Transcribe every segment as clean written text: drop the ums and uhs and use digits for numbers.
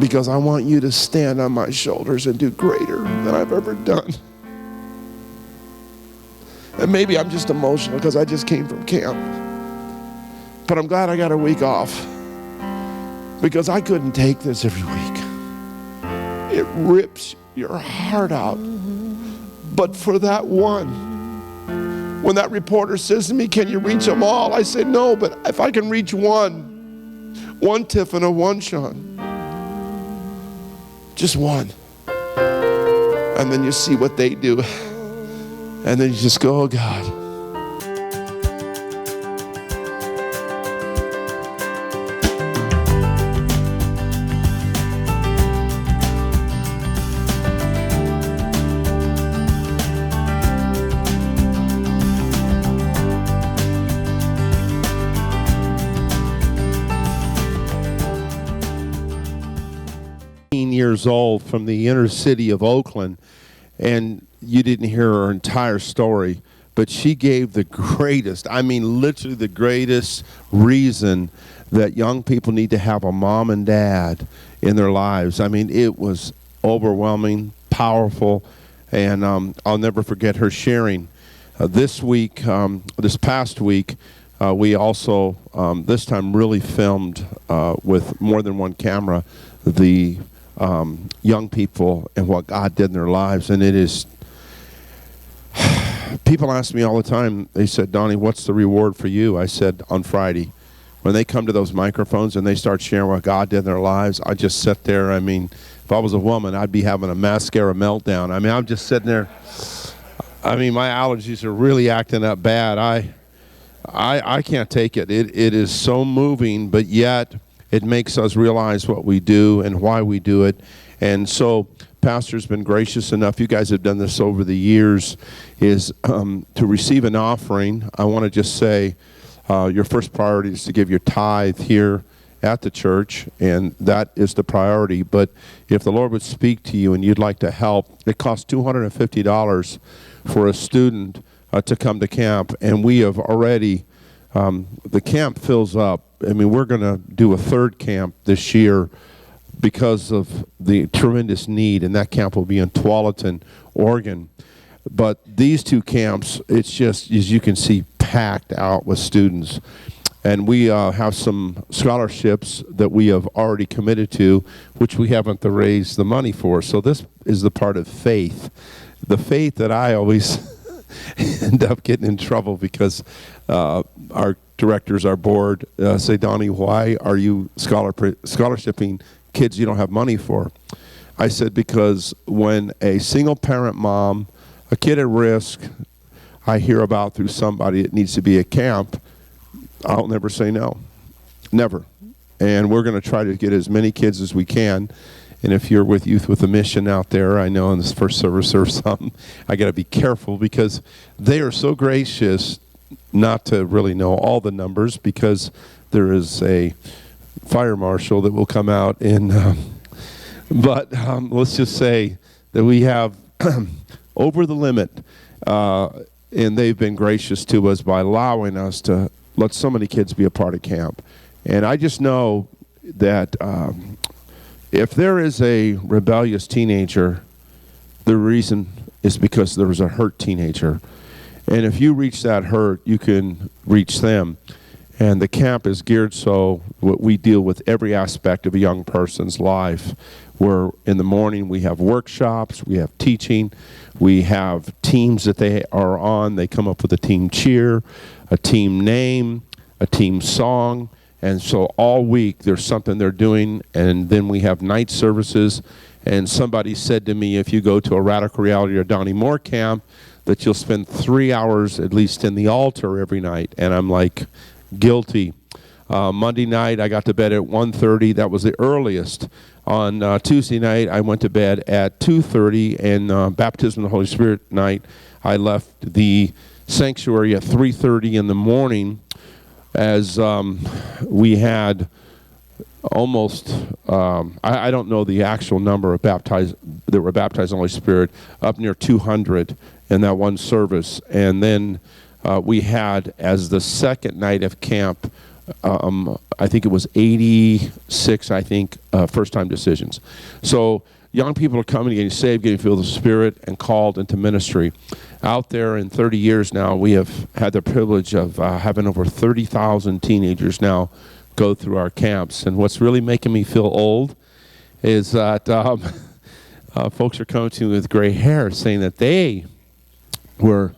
because I want you to stand on my shoulders and do greater than I've ever done. And maybe I'm just emotional because I just came from camp. But I'm glad I got a week off, because I couldn't take this every week. It rips your heart out. But for that one, when that reporter says to me, can you reach them all? I said, no, but if I can reach one Tiffin or one Sean, just one. And then you see what they do. And then you just go, oh God. years old from the inner city of Oakland, and you didn't hear her entire story, but she gave the greatest, I mean literally the greatest reason that young people need to have a mom and dad in their lives. I mean, it was overwhelming, powerful, and I'll never forget her sharing. This past week, we also, this time really filmed with more than one camera, the young people and what God did in their lives. And it is, people ask me all the time, they said, Donnie, what's the reward for you? I said, on Friday, when they come to those microphones and they start sharing what God did in their lives, I just sit there. I mean, if I was a woman, I'd be having a mascara meltdown. I mean, I'm just sitting there. I mean, my allergies are really acting up bad. I can't take it. It is so moving, but yet it makes us realize what we do and why we do it. And so Pastor's been gracious enough, you guys have done this over the years, is to receive an offering. I want to just say your first priority is to give your tithe here at the church, and that is the priority. But if the Lord would speak to you and you'd like to help, it costs $250 for a student to come to camp, and we have already, the camp fills up. I mean, we're going to do a third camp this year because of the tremendous need, and that camp will be in Tualatin, Oregon. But these two camps, it's just, as you can see, packed out with students. And we have some scholarships that we have already committed to, which we haven't raised the money for. So this is the part of faith. The faith that I always end up getting in trouble because our directors, our board, say, Donnie, why are you scholarshiping kids you don't have money for? I said, because when a single parent mom, a kid at risk, I hear about through somebody that needs to be at camp, I'll never say no. Never. And we're going to try to get as many kids as we can. And if you're with Youth with a Mission out there, I know in this first service or something, I got to be careful because they are so gracious not to really know all the numbers, because there is a fire marshal that will come out in, but let's just say that we have over the limit, and they've been gracious to us by allowing us to let so many kids be a part of camp. And I just know that if there is a rebellious teenager, the reason is because there was a hurt teenager. And if you reach that hurt, you can reach them. And the camp is geared so we deal with every aspect of a young person's life. Where in the morning we have workshops, we have teaching, we have teams that they are on. They come up with a team cheer, a team name, a team song. And so all week there's something they're doing. And then we have night services. And somebody said to me, if you go to a Radical Reality or DonnieMoore camp, that you'll spend 3 hours at least in the altar every night. And I'm like, guilty. Monday night I got to bed at 1:30. That was the earliest. On Tuesday night I went to bed at 2:30, and baptism of the Holy Spirit night I left the sanctuary at 3:30 in the morning, as we had almost, I don't know the actual number of baptized that were baptized in the Holy Spirit, up near 200 in that one service. And then we had, as the second night of camp, I think it was 86, first-time decisions. So young people are coming, getting saved, getting filled with the Spirit, and called into ministry. Out there in 30 years now, we have had the privilege of having over 30,000 teenagers now go through our camps. And what's really making me feel old is that folks are coming to me with gray hair saying that they were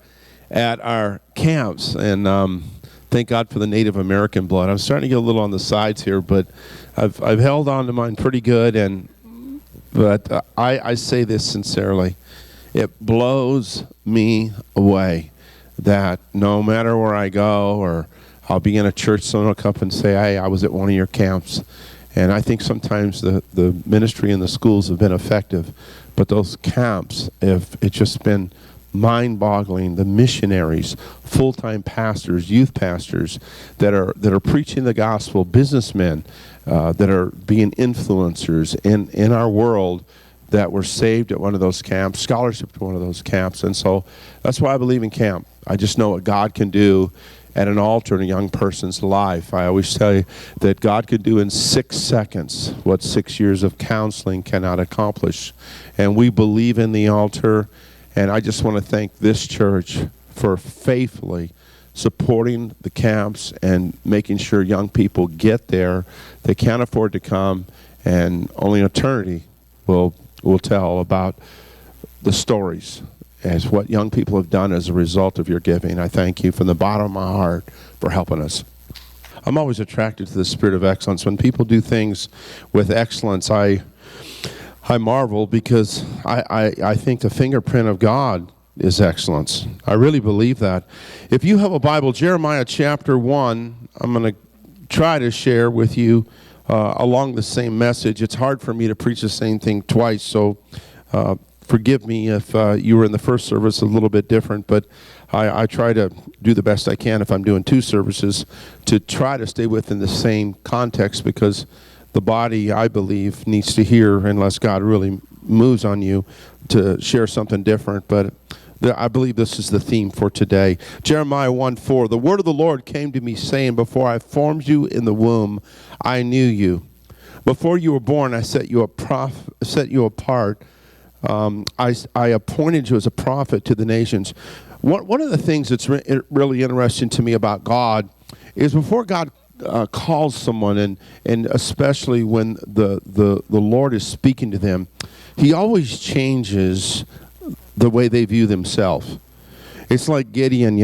at our camps. And thank God for the Native American blood. I'm starting to get a little on the sides here, but I've held on to mine pretty good. But I say this sincerely. It blows me away that no matter where I go, or I'll be in a church, someone will come up and say, hey, I was at one of your camps. And I think sometimes the ministry and the schools have been effective, but those camps it's just been mind-boggling. The missionaries, full-time pastors, youth pastors that are preaching the gospel, businessmen that are being influencers in our world that were saved at one of those camps, scholarship to one of those camps. And so that's why I believe in camp. I just know what God can do at an altar in a young person's life. I always tell you that God could do in 6 seconds what 6 years of counseling cannot accomplish. And we believe in the altar. And I just want to thank this church for faithfully supporting the camps and making sure young people get there. They can't afford to come, and only eternity will tell about the stories as what young people have done as a result of your giving. I thank you from the bottom of my heart for helping us. I'm always attracted to the spirit of excellence. When people do things with excellence, I marvel, because I think the fingerprint of God is excellence. I really believe that. If you have a Bible, Jeremiah chapter 1, I'm going to try to share with you along the same message. It's hard for me to preach the same thing twice, so forgive me if you were in the first service a little bit different, but I try to do the best I can if I'm doing 2 services to try to stay within the same context, because the body, I believe, needs to hear, unless God really moves on you, to share something different. But I believe this is the theme for today. Jeremiah 1:4, the word of the Lord came to me, saying, before I formed you in the womb, I knew you. Before you were born, I set you apart. I appointed you as a prophet to the nations. One of the things that's really interesting to me about God is before God calls someone, and especially when the Lord is speaking to them, he always changes the way they view themselves. It's like Gideon,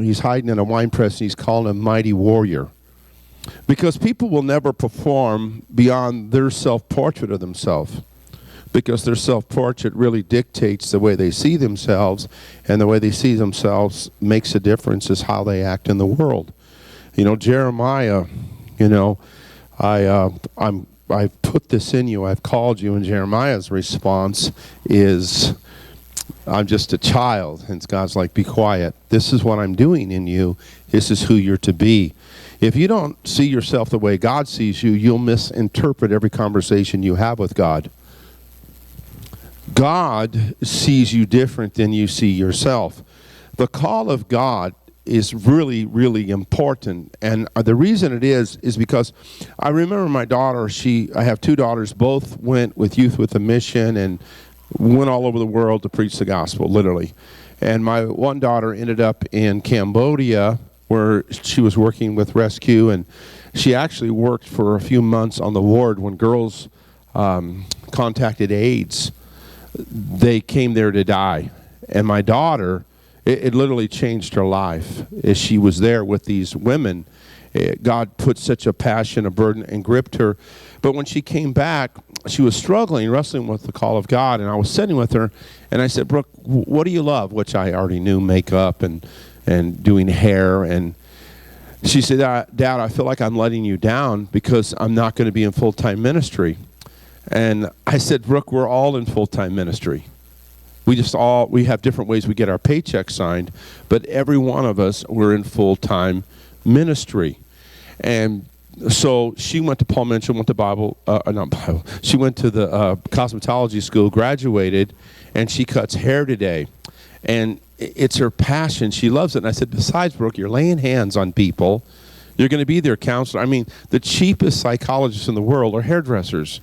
he's hiding in a wine press and he's calling him mighty warrior. Because people will never perform beyond their self-portrait of themselves. Because their self-portrait really dictates the way they see themselves, and the way they see themselves makes a difference is how they act in the world. Jeremiah, I put this in you, I've called you, and Jeremiah's response is, I'm just a child. And God's like, be quiet. This is what I'm doing in you. This is who you're to be. If you don't see yourself the way God sees you, you'll misinterpret every conversation you have with God. God sees you different than you see yourself. The call of God is really, really important. And the reason it is because I remember my daughter, I have 2 daughters, both went with Youth with a Mission and went all over the world to preach the gospel, literally. And my one daughter ended up in Cambodia, where she was working with rescue, and she actually worked for a few months on the ward when girls contacted AIDS. They came there to die. And my daughter, it literally changed her life as she was there with these women. God put such a passion, a burden, and gripped her. But when she came back, she was struggling, wrestling with the call of God. And I was sitting with her, and I said, Brooke, what do you love? Which I already knew, makeup and doing hair. And she said, Dad, I feel like I'm letting you down because I'm not going to be in full-time ministry. And I said, Brooke, we're all in full-time ministry. We have different ways we get our paycheck signed, but every one of us, we're in full-time ministry. And so she went to Paul Mitchell, she went to the cosmetology school, graduated, and she cuts hair today. And it's her passion. She loves it. And I said, besides, Brooke, you're laying hands on people. You're going to be their counselor. I mean, the cheapest psychologists in the world are hairdressers,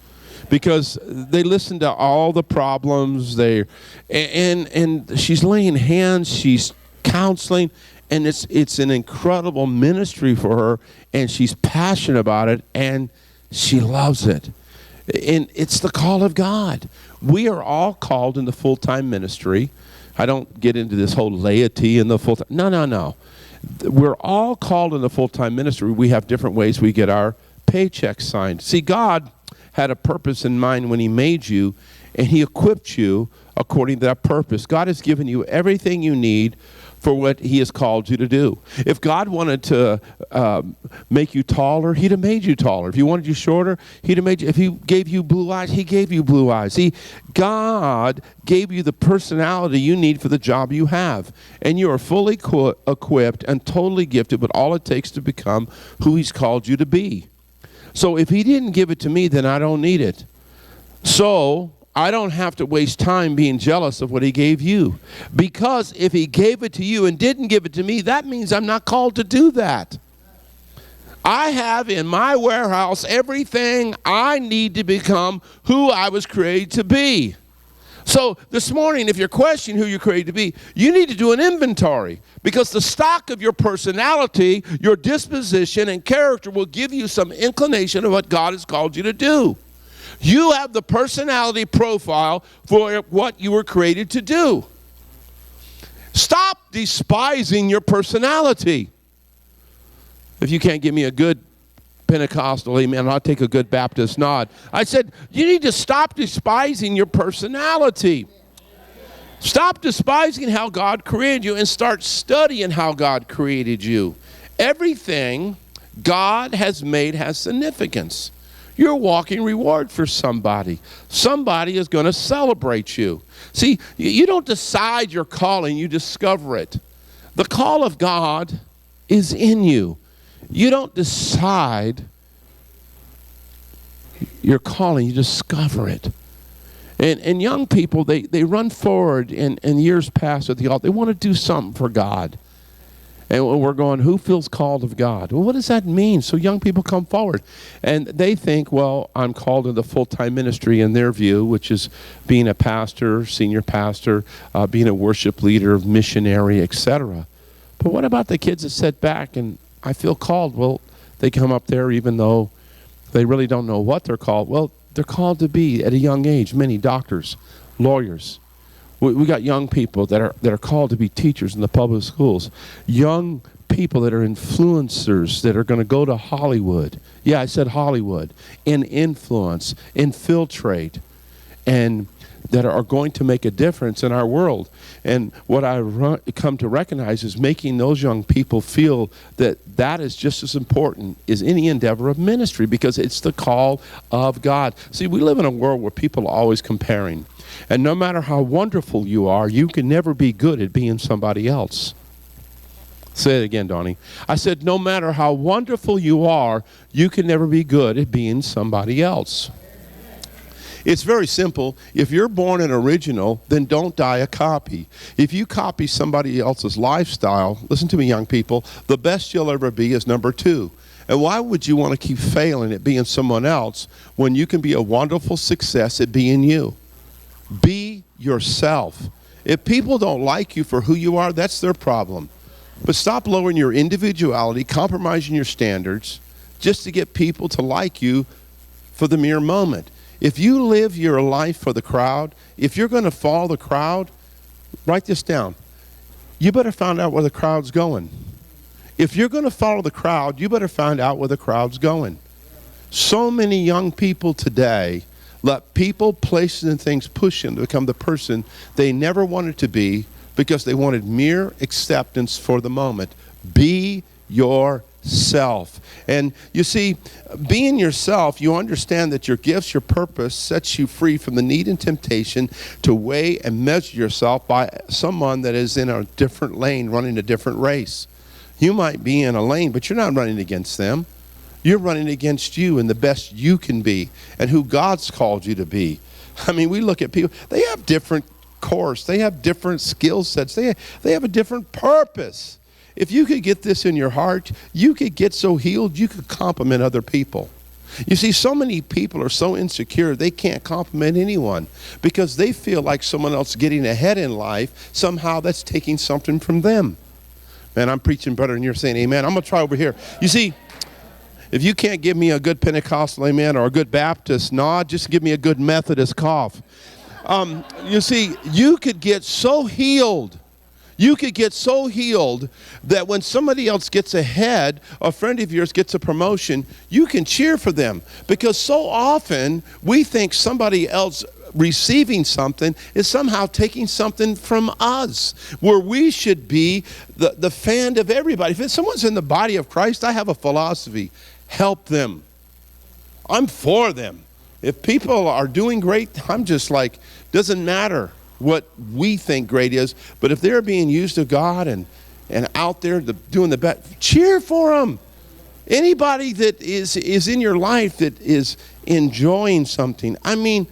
because they listen to all the problems. And she's laying hands, she's counseling, and it's an incredible ministry for her, and she's passionate about it, and she loves it. And it's the call of God. We are all called into full-time ministry. I don't get into this whole laity and the full-time. No. We're all called into full-time ministry. We have different ways we get our paychecks signed. See, God had a purpose in mind when he made you, and he equipped you according to that purpose. God has given you everything you need for what he has called you to do. If God wanted to make you taller, he'd have made you taller. If he wanted you shorter, he'd have made you. If he gave you blue eyes, he gave you blue eyes. See, God gave you the personality you need for the job you have. And you are fully equipped and totally gifted with all it takes to become who he's called you to be. So if he didn't give it to me, then I don't need it. So I don't have to waste time being jealous of what he gave you. Because if he gave it to you and didn't give it to me, that means I'm not called to do that. I have in my warehouse everything I need to become who I was created to be. So this morning, if you're questioning who you're created to be, you need to do an inventory, because the stock of your personality, your disposition, and character will give you some inclination of what God has called you to do. You have the personality profile for what you were created to do. Stop despising your personality. If you can't give me a good Pentecostal amen, I'll take a good Baptist nod. I said, you need to stop despising your personality. Stop despising how God created you and start studying how God created you. Everything God has made has significance. You're a walking reward for somebody. Somebody is going to celebrate you. See, you don't decide your calling, you discover it. The call of God is in you. You don't decide your calling, you discover it. And young people, they run forward in years past at the altar. They want to do something for God. And we're going, who feels called of God? Well, what does that mean? So young people come forward. And they think, well, I'm called into full-time ministry in their view, which is being a pastor, senior pastor, being a worship leader, missionary, etc. But what about the kids that sit back and I feel called? Well, they come up there even though they really don't know what they're called. Well, they're called to be, at a young age, many doctors, lawyers. We got young people that are called to be teachers in the public schools. Young people that are influencers that are going to go to Hollywood. Yeah, I said Hollywood. And influence, infiltrate, and that are going to make a difference in our world. And what I come to recognize is making those young people feel that that is just as important as any endeavor of ministry, because it's the call of God. See, we live in a world where people are always comparing. And no matter how wonderful you are, you can never be good at being somebody else. Say it again, Donnie. I said, no matter how wonderful you are, you can never be good at being somebody else. It's very simple. If you're born an original, then don't die a copy. If you copy somebody else's lifestyle, listen to me, young people, the best you'll ever be is number 2. And why would you want to keep failing at being someone else when you can be a wonderful success at being you? Be yourself. If people don't like you for who you are, that's their problem. But stop lowering your individuality, compromising your standards, just to get people to like you for the mere moment. If you live your life for the crowd, if you're going to follow the crowd, write this down. You better find out where the crowd's going. If you're going to follow the crowd, you better find out where the crowd's going. So many young people today let people, places, and things push them to become the person they never wanted to be because they wanted mere acceptance for the moment. Be yourself. And you see, being yourself, you understand that your gifts, your purpose sets you free from the need and temptation to weigh and measure yourself by someone that is in a different lane, running a different race. You might be in a lane, but you're not running against them. You're running against you and the best you can be and who God's called you to be. I mean, we look at people, they have different course. They have different skill sets. They have a different purpose. if you could get this in your heart, you could get so healed, you could compliment other people. You see, so many people are so insecure, they can't compliment anyone because they feel like someone else getting ahead in life, somehow that's taking something from them. Man, I'm preaching better than you're saying amen. I'm going to try over here. You see, if you can't give me a good Pentecostal amen or a good Baptist nod, just give me a good Methodist cough. You see, you could get so healed. You could get so healed that when somebody else gets ahead, a friend of yours gets a promotion, you can cheer for them. Because so often we think somebody else receiving something is somehow taking something from us, where we should be the fan of everybody. If someone's in the body of Christ, I have a philosophy: help them. I'm for them. If people are doing great, I'm just like, doesn't matter what we think great is, but if they're being used of God and out there doing the best, cheer for them. Anybody that is in your life that is enjoying something. I mean,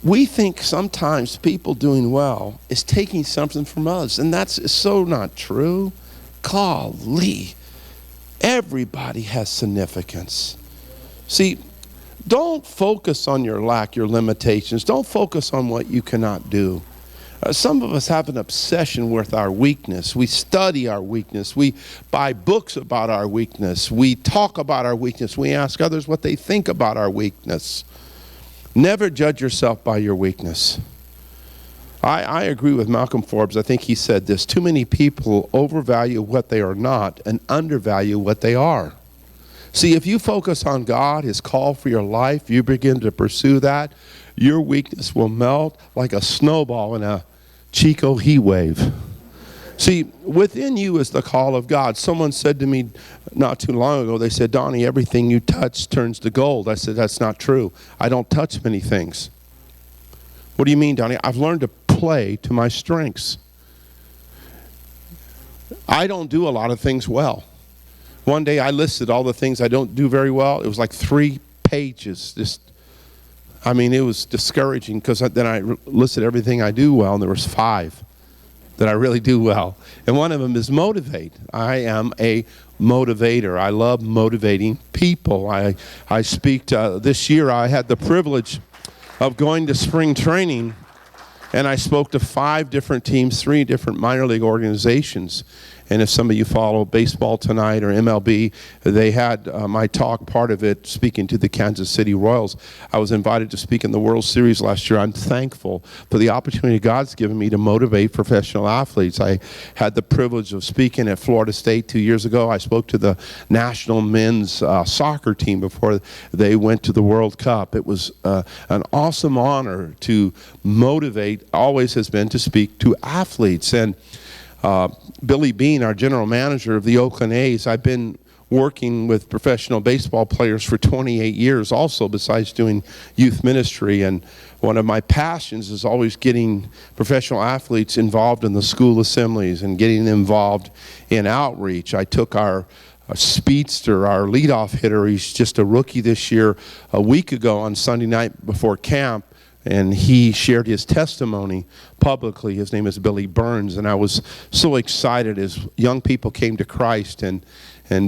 we think sometimes people doing well is taking something from us, and that's so not true. Golly, everybody has significance. See, don't focus on your lack, your limitations. Don't focus on what you cannot do. Some of us have an obsession with our weakness. We study our weakness. We buy books about our weakness. We talk about our weakness. We ask others what they think about our weakness. Never judge yourself by your weakness. I agree with Malcolm Forbes. I think he said this: too many people overvalue what they are not and undervalue what they are. See, if you focus on God, His call for your life, you begin to pursue that, your weakness will melt like a snowball in a Chico heat wave. See, within you is the call of God. Someone said to me not too long ago, they said, Donnie, everything you touch turns to gold. I said, that's not true. I don't touch many things. What do you mean, Donnie? I've learned to play to my strengths. I don't do a lot of things well. One day I listed all the things I don't do very well. It was like 3 pages. It was discouraging, because then I listed everything I do well, and there was 5 that I really do well. And one of them is motivate. I am a motivator. I love motivating people. I speak this year I had the privilege of going to spring training, and I spoke to 5 different teams, 3 different minor league organizations. And if some of you follow baseball tonight or MLB, they had my talk, part of it, speaking to the Kansas City Royals. I was invited to speak in the World Series last year. I'm thankful for the opportunity God's given me to motivate professional athletes. I had the privilege of speaking at Florida State 2 years ago. I spoke to the national men's soccer team before they went to the World Cup. It was an awesome honor to motivate, always has been, to speak to athletes. And Billy Bean, our general manager of the Oakland A's, I've been working with professional baseball players for 28 years also, besides doing youth ministry. And one of my passions is always getting professional athletes involved in the school assemblies and getting them involved in outreach. I took our speedster, our leadoff hitter, he's just a rookie this year, a week ago on Sunday night before camp. And he shared his testimony publicly. His name is Billy Burns. And I was so excited as young people came to Christ. And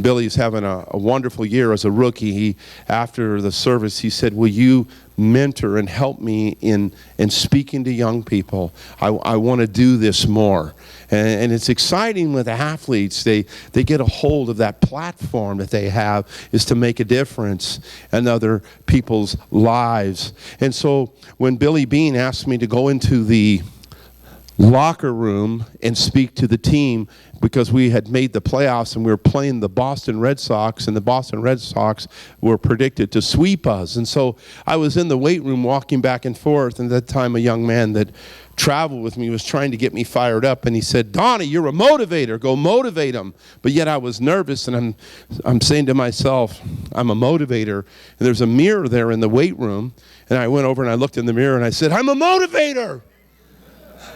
Billy's having a wonderful year as a rookie. After the service, he said, will you mentor and help me in speaking to young people? I want to do this more. And it's exciting with athletes. They get a hold of that platform that they have, is to make a difference in other people's lives. And so when Billy Bean asked me to go into the locker room and speak to the team, because we had made the playoffs and we were playing the Boston Red Sox, and the Boston Red Sox were predicted to sweep us. And so I was in the weight room walking back and forth, and at that time a young man that traveled with me was trying to get me fired up, and he said, Donnie, you're a motivator, go motivate them. But yet I was nervous, and I'm saying to myself, I'm a motivator. And there's a mirror there in the weight room, and I went over and I looked in the mirror and I said, I'm a motivator.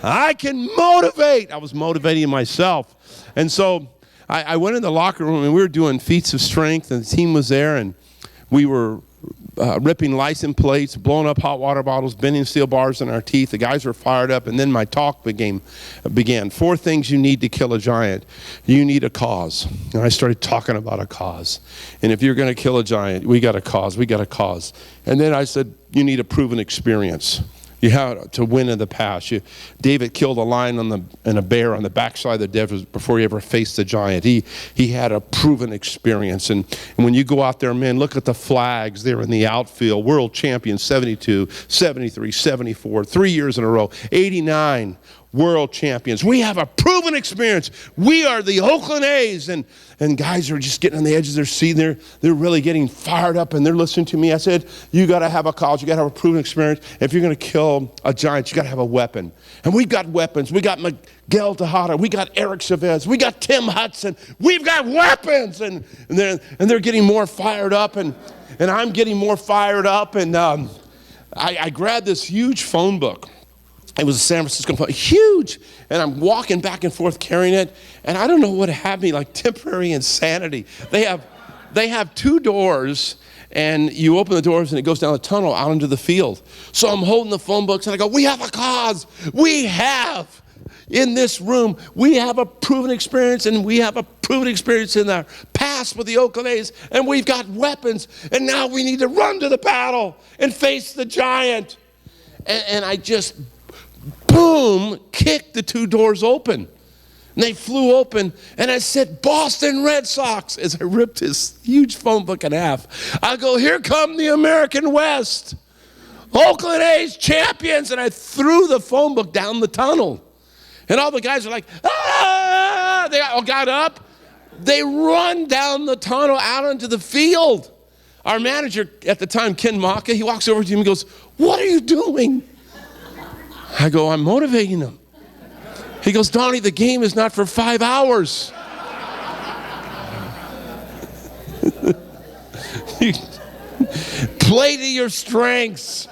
I can motivate. I was motivating myself. And so I went in the locker room, and we were doing feats of strength, and the team was there, and we were ripping license plates, blowing up hot water bottles, bending steel bars in our teeth. The guys were fired up, and then my talk began. 4 things you need to kill a giant. You need a cause. And I started talking about a cause. And if you're going to kill a giant, we got a cause. And then I said, you need a proven experience. You have to win in the past. David killed a lion and a bear on the backside of the desert before he ever faced the giant. He had a proven experience. And when you go out there, man, look at the flags there in the outfield. World champions, 72, 73, 74, 3 years in a row, 89. World champions. We have a proven experience. We are the Oakland A's. And guys are just getting on the edge of their seat. They're really getting fired up, and they're listening to me. I said, you got to have a cause. You got to have a proven experience. If you're going to kill a giant, you got to have a weapon. And we've got weapons. We got Miguel Tejada. We got Eric Chavez. We got Tim Hudson. We've got weapons. And they're getting more fired up, and I'm getting more fired up. And I grabbed this huge phone book. It was a San Francisco phone, huge. And I'm walking back and forth carrying it. And I don't know what had me, like temporary insanity. They have 2 doors, and you open the doors and it goes down the tunnel out into the field. So I'm holding the phone books and I go, we have a cause. We have in this room, we have a proven experience, and we have a proven experience in our past with the Oakland A's, and we've got weapons. And now we need to run to the battle and face the giant. And I just boom, kicked the 2 doors open. And they flew open, and I said, Boston Red Sox, as I ripped his huge phone book in half. I go, here come the American West. Oakland A's champions. And I threw the phone book down the tunnel. And all the guys are like, ah! They all got up. They run down the tunnel out into the field. Our manager at the time, Ken Maka, he walks over to him and goes, what are you doing? I go, I'm motivating them. He goes, Donnie, the game is not for 5 hours. Play to your strengths.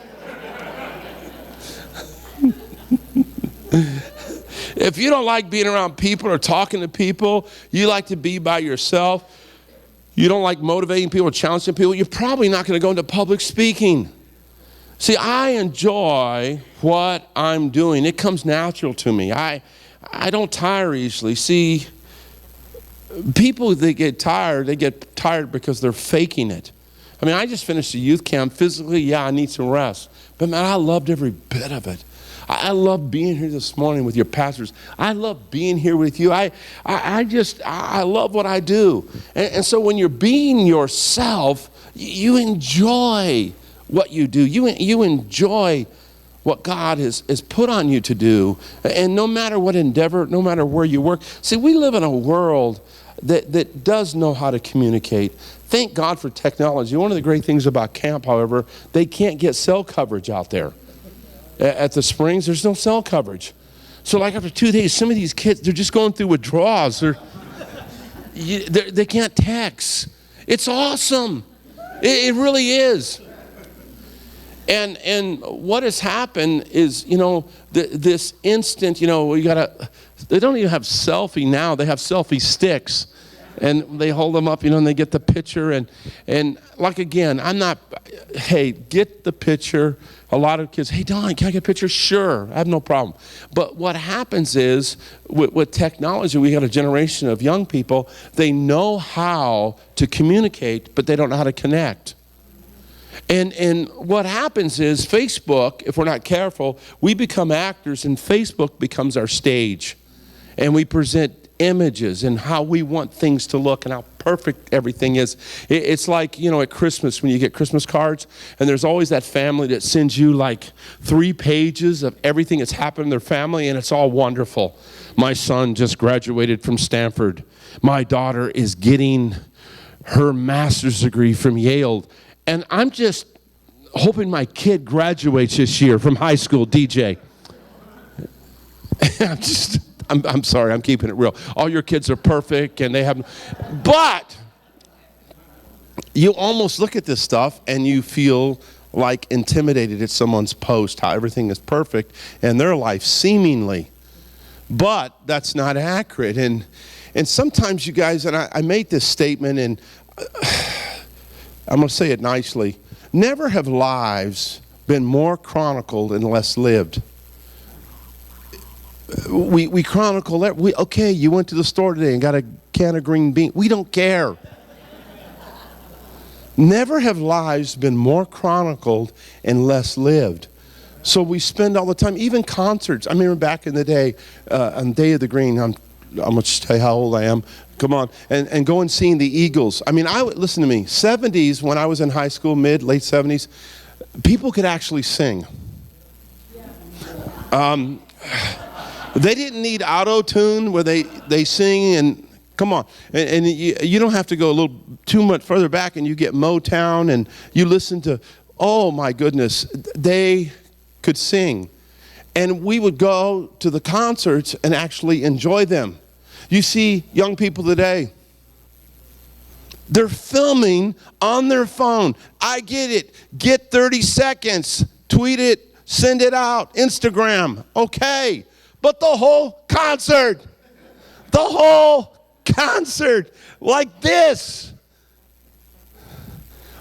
If you don't like being around people or talking to people, you like to be by yourself, you don't like motivating people, challenging people, you're probably not going to go into public speaking. See, I enjoy what I'm doing. It comes natural to me. I don't tire easily. See, people that get tired, they get tired because they're faking it. I mean, I just finished a youth camp. Physically, yeah, I need some rest. But man, I loved every bit of it. I love being here this morning with your pastors. I love being here with you. I love what I do. And so when you're being yourself, you enjoy what you do. You enjoy what God has put on you to do. And no matter what endeavor, no matter where you work. See, we live in a world that does know how to communicate. Thank God for technology. One of the great things about camp, however, they can't get cell coverage out there. At the Springs, there's no cell coverage. So like after 2 days, some of these kids, they're just going through withdrawals. They can't text. It's awesome. It really is. And what has happened is, this instant, they don't even have selfie now. They have selfie sticks. And they hold them up, and they get the picture. And like, again, hey, get the picture. A lot of kids, hey, Don, can I get a picture? Sure, I have no problem. But what happens is, with technology, we got a generation of young people, they know how to communicate, but they don't know how to connect. And what happens is Facebook, if we're not careful, we become actors, and Facebook becomes our stage. And we present images and how we want things to look and how perfect everything is. It's like, at Christmas when you get Christmas cards, and there's always that family that sends you like 3 pages of everything that's happened in their family, and it's all wonderful. My son just graduated from Stanford. My daughter is getting her master's degree from Yale. And I'm just hoping my kid graduates this year from high school, DJ. I'm sorry, I'm keeping it real. All your kids are perfect and they have, but you almost look at this stuff and you feel like intimidated at someone's post, how everything is perfect in their life, seemingly. But that's not accurate. And sometimes you guys, and I made this statement, and I'm going to say it nicely. never have lives been more chronicled and less lived. We chronicle that. Okay, you went to the store today and got a can of green beans. We don't care. Never have lives been more chronicled and less lived. So we spend all the time, even concerts. I remember back in the day, on Day of the Green, I'm going to tell you how old I am. Come on. And go and seeing the Eagles. I mean, listen to me. 70s, when I was in high school, late 70s, people could actually sing. They didn't need auto-tune where they sing and come on. And you don't have to go a little too much further back and you get Motown and you listen to, oh my goodness, they could sing. And we would go to the concerts and actually enjoy them. You see young people today, they're filming on their phone. I get it. Get 30 seconds, tweet it, send it out, Instagram, okay. But the whole concert, like this.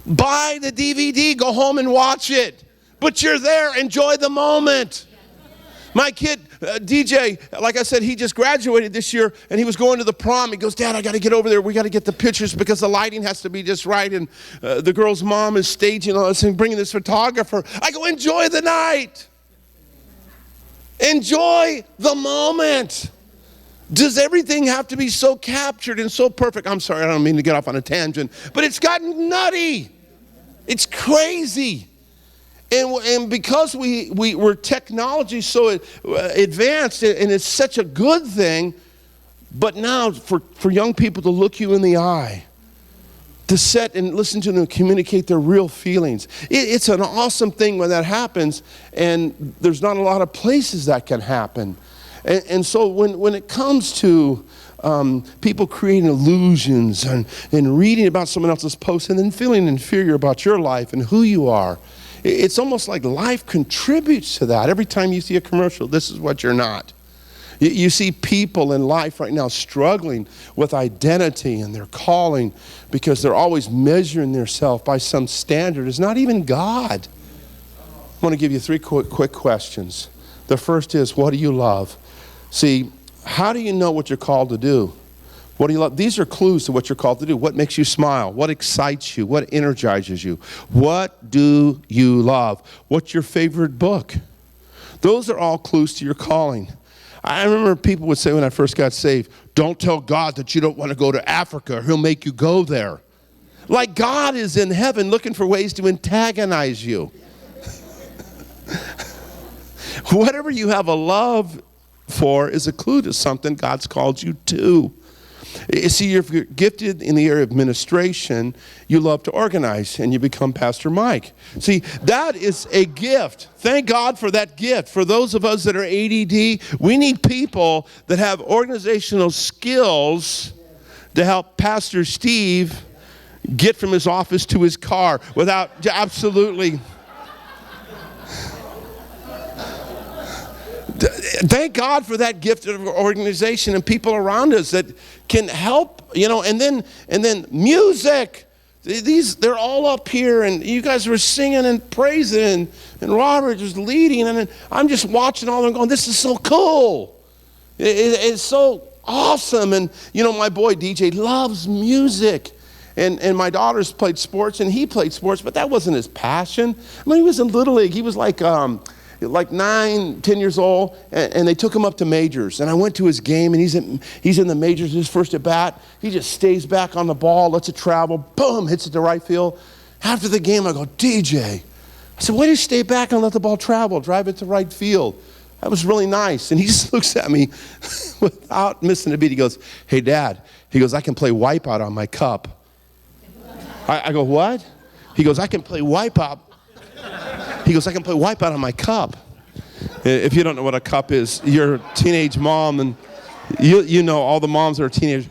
Buy the DVD, go home and watch it. But you're there, enjoy the moment. My kid, DJ, like I said, he just graduated this year, and he was going to the prom. He goes, Dad, I got to get over there. We got to get the pictures because the lighting has to be just right, and the girl's mom is staging all this and bringing this photographer. I go, enjoy the night. Enjoy the moment. Does everything have to be so captured and so perfect? I'm sorry, I don't mean to get off on a tangent, but it's gotten nutty. It's crazy. And because we're technology so advanced, and it's such a good thing, but now for young people to look you in the eye, to sit and listen to them communicate their real feelings. It's an awesome thing when that happens, and there's not a lot of places that can happen. And so when it comes to people creating illusions and reading about someone else's post and then feeling inferior about your life and who you are, it's almost like life contributes to that. Every time you see a commercial, this is what you're not. You see people in life right now struggling with identity and their calling because they're always measuring themselves by some standard. It's not even God. I want to give you 3 quick questions. The first is, what do you love? See, how do you know what you're called to do? What do you love? These are clues to what you're called to do. What makes you smile? What excites you? What energizes you? What do you love? What's your favorite book? Those are all clues to your calling. I remember people would say when I first got saved, don't tell God that you don't want to go to Africa. He'll make you go there. Like God is in heaven looking for ways to antagonize you. Whatever you have a love for is a clue to something God's called you to. You see, if you're gifted in the area of administration, you love to organize and you become Pastor Mike. See, that is a gift. Thank God for that gift. For those of us that are ADD, we need people that have organizational skills to help Pastor Steve get from his office to his car without absolutely... Thank God for that gift of organization and people around us that can help, and then music. They're all up here, and you guys were singing and praising, and Robert was leading, and I'm just watching all of them going, this is so cool. It's so awesome. And, my boy DJ loves music. And my daughters played sports, and he played sports, but that wasn't his passion. I mean, he was in Little League. He was like 9, 10 years old, and they took him up to majors. And I went to his game, and he's in the majors, his first at bat. He just stays back on the ball, lets it travel, boom, hits it to right field. After the game, I go, DJ. I said, why do you stay back and let the ball travel, drive it to right field? That was really nice. And he just looks at me without missing a beat. He goes, hey, Dad. He goes, I can play wipeout on my cup. I go, what? He goes, I can play wipeout. He goes, I can play wipeout on my cup. If you don't know what a cup is, you're a teenage mom, and you know all the moms are teenagers.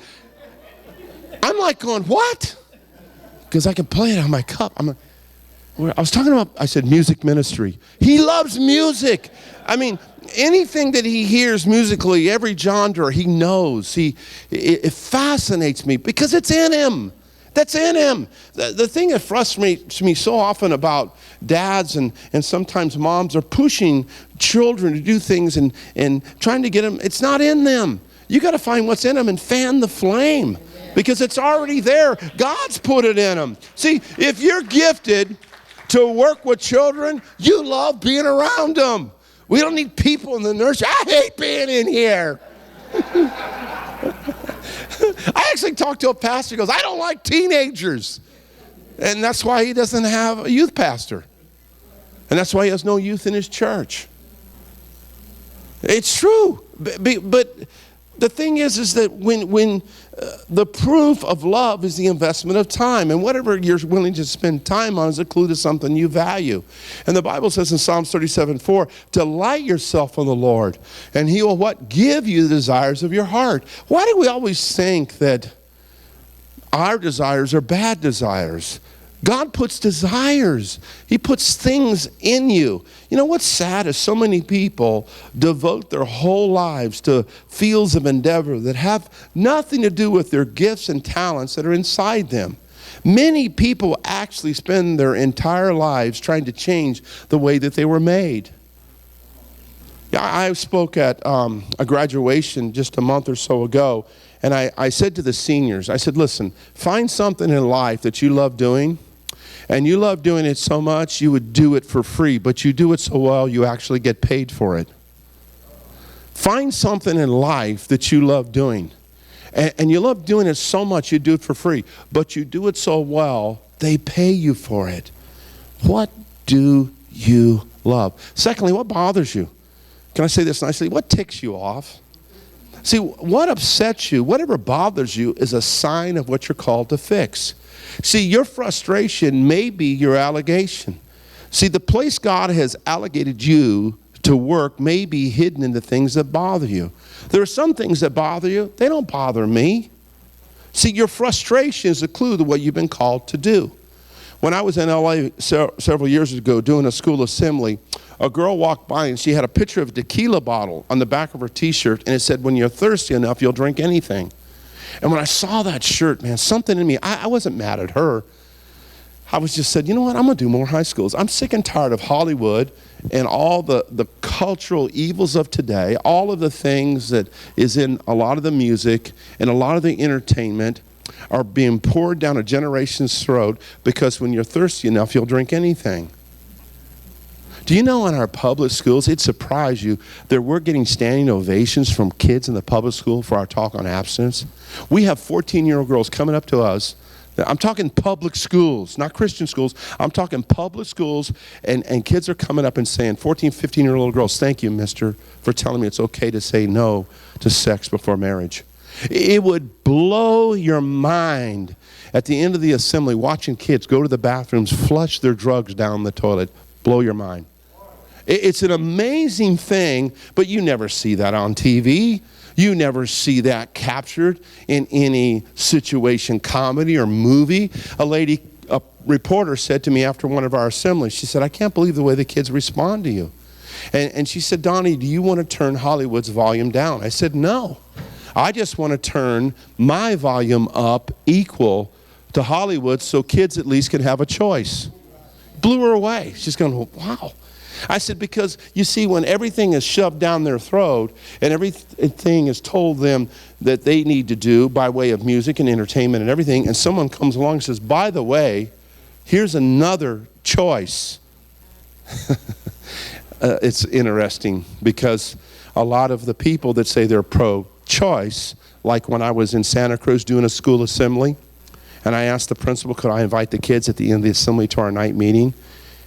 I'm like going, what? Because I can play it on my cup. I was talking about, I said music ministry. He loves music. I mean, anything that he hears musically, every genre he knows. It fascinates me because it's in him. That's in him. The thing that frustrates me so often about dads and sometimes moms are pushing children to do things and trying to get them. It's not in them. You got to find what's in them and fan the flame because it's already there. God's put it in them. See, if you're gifted to work with children, you love being around them. We don't need people in the nursery. I hate being in here. I actually talked to a pastor who goes, I don't like teenagers. And that's why he doesn't have a youth pastor. And that's why he has no youth in his church. It's true. But the thing is that when the proof of love is the investment of time. And whatever you're willing to spend time on is a clue to something you value. And the Bible says in Psalms 37:4, delight yourself in the Lord, and he will what? Give you the desires of your heart. Why do we always think that our desires are bad desires? God puts desires. He puts things in you. You know what's sad is so many people devote their whole lives to fields of endeavor that have nothing to do with their gifts and talents that are inside them. Many people actually spend their entire lives trying to change the way that they were made. I spoke at a graduation just a month or so ago, and I said to the seniors, I said, listen, find something in life that you love doing. And you love doing it so much, you would do it for free, but you do it so well, you actually get paid for it. Find something in life that you love doing. And you love doing it so much, you do it for free, but you do it so well, they pay you for it. What do you love? Secondly, what bothers you? Can I say this nicely? What ticks you off? See, what upsets you, whatever bothers you, is a sign of what you're called to fix. See, your frustration may be your allegation. See, the place God has allocated you to work may be hidden in the things that bother you. There are some things that bother you. They don't bother me. See, your frustration is a clue to what you've been called to do. When I was in LA several years ago doing a school assembly, a girl walked by and she had a picture of a tequila bottle on the back of her t-shirt, and it said, when you're thirsty enough, you'll drink anything. And when I saw that shirt, man, something in me, I wasn't mad at her. I was just said, you know what, I'm going to do more high schools. I'm sick and tired of Hollywood and all the cultural evils of today, all of the things that is in a lot of the music and a lot of the entertainment are being poured down a generation's throat because when you're thirsty enough, you'll drink anything. Do you know in our public schools, it'd surprise you that we're getting standing ovations from kids in the public school for our talk on abstinence? We have 14-year-old girls coming up to us. I'm talking public schools, not Christian schools. I'm talking public schools, and kids are coming up and saying, 14, 15-year-old girls, thank you, mister, for telling me it's okay to say no to sex before marriage. It would blow your mind at the end of the assembly watching kids go to the bathrooms, flush their drugs down the toilet. Blow your mind. It's an amazing thing, but you never see that on TV. You never see that captured in any situation, comedy or movie. A reporter said to me after one of our assemblies, she said, I can't believe the way the kids respond to you. And she said, Donnie, do you want to turn Hollywood's volume down? I said, no. I just want to turn my volume up equal to Hollywood so kids at least can have a choice. Blew her away. She's going, wow. I said, because you see, when everything is shoved down their throat and everything is told them that they need to do by way of music and entertainment and everything, and someone comes along and says, by the way, here's another choice. It's interesting because a lot of the people that say they're pro-choice, like when I was in Santa Cruz doing a school assembly, and I asked the principal, could I invite the kids at the end of the assembly to our night meeting?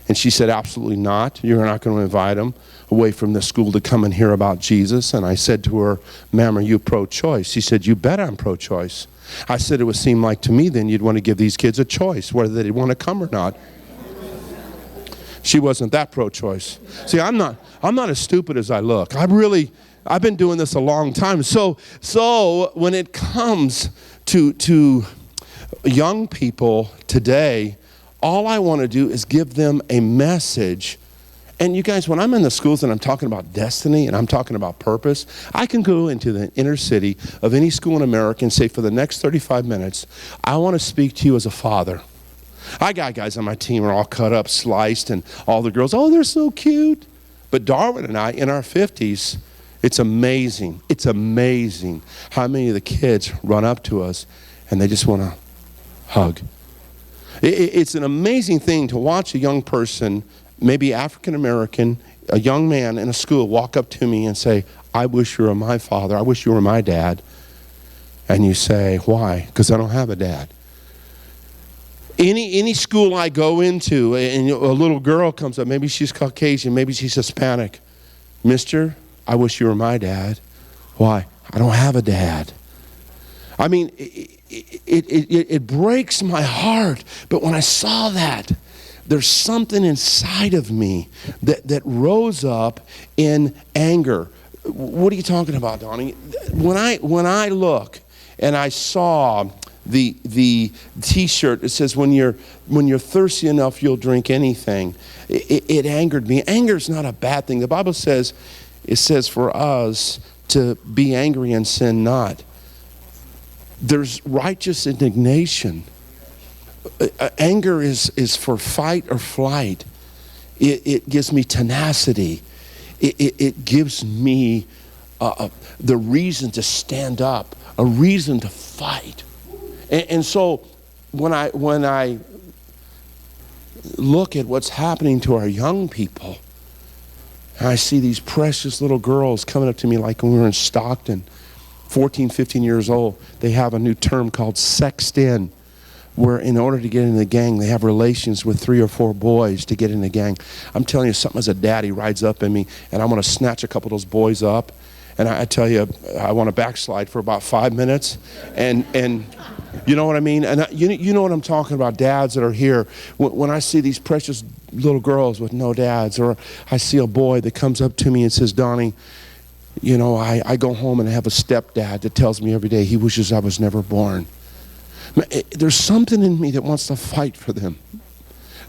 And she said, absolutely not. You're not going to invite them away from the school to come and hear about Jesus. And I said to her, ma'am, are you pro-choice? She said, you bet I'm pro-choice. I said, it would seem like to me then you'd want to give these kids a choice, whether they want to come or not. She wasn't that pro-choice. See, I'm not as stupid as I look. I've been doing this a long time. So when it comes to young people today, all I want to do is give them a message And you guys, when I'm in the schools and I'm talking about destiny and I'm talking about purpose, I can go into the inner city of any school in America and say, for the next 35 minutes, I want to speak to you as a father. I got guys on my team who are all cut up, sliced, and all the girls, oh, they're so cute. But Darwin and I, in our 50s, it's amazing. It's amazing how many of the kids run up to us and they just want to hug. It's an amazing thing to watch a young person, maybe African American, a young man in a school, walk up to me and say, I wish you were my father. I wish you were my dad. And you say, why? Because I don't have a dad. Any school I go into, and a little girl comes up, maybe she's Caucasian, maybe she's Hispanic. Mister, I wish you were my dad. Why? I don't have a dad. I mean, it breaks my heart. But when I saw that, there's something inside of me that rose up in anger. What are you talking about, Donnie? When I look and I saw the T-shirt that says, when you're thirsty enough, you'll drink anything, it angered me. Anger is not a bad thing. The Bible says, it says for us to be angry and sin not. There's righteous indignation. Anger is for fight or flight. It gives me tenacity. It gives me the reason to stand up, a reason to fight. And so when I look at what's happening to our young people, and I see these precious little girls coming up to me like when we were in Stockton, 14, 15 years old, they have a new term called sexed in, where in order to get in the gang, they have relations with 3 or 4 boys to get in the gang. I'm telling you, something as a daddy rides up in me, and I want to snatch a couple of those boys up. And I tell you, I want to backslide for about 5 minutes. And you know what I mean? And you know what I'm talking about, dads that are here. When I see these precious little girls with no dads, or I see a boy that comes up to me and says, Donnie, you know, I go home and I have a stepdad that tells me every day he wishes I was never born. There's something in me that wants to fight for them.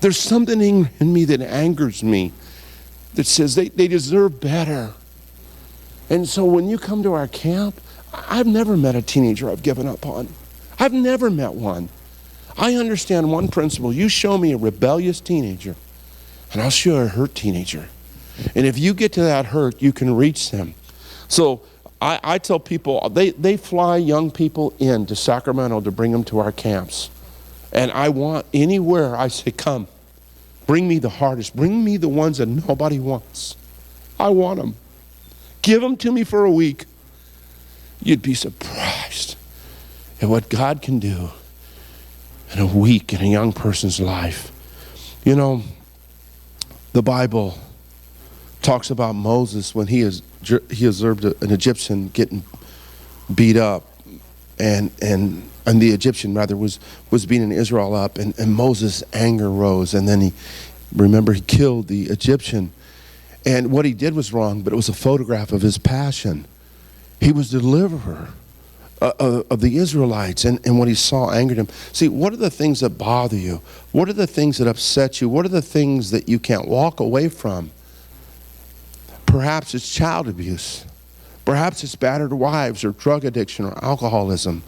There's something in me that angers me, that says they deserve better. And so when you come to our camp, I've never met a teenager I've given up on. I've never met one. I understand one principle. You show me a rebellious teenager, and I'll show you a hurt teenager. And if you get to that hurt, you can reach them. So I tell people, they fly young people into Sacramento to bring them to our camps. And I want anywhere, I say, come. Bring me the hardest. Bring me the ones that nobody wants. I want them. Give them to me for a week. You'd be surprised at what God can do in a week in a young person's life. You know, the Bible talks about Moses when he observed an Egyptian getting beat up, and the Egyptian rather was beating Israel up, and Moses' anger rose, and then he killed the Egyptian. And what he did was wrong, but it was a photograph of his passion. He was the deliverer of the Israelites, and what he saw angered him. See, what are the things that bother you? What are the things that upset you? What are the things that you can't walk away from? Perhaps it's child abuse. Perhaps it's battered wives or drug addiction or alcoholism.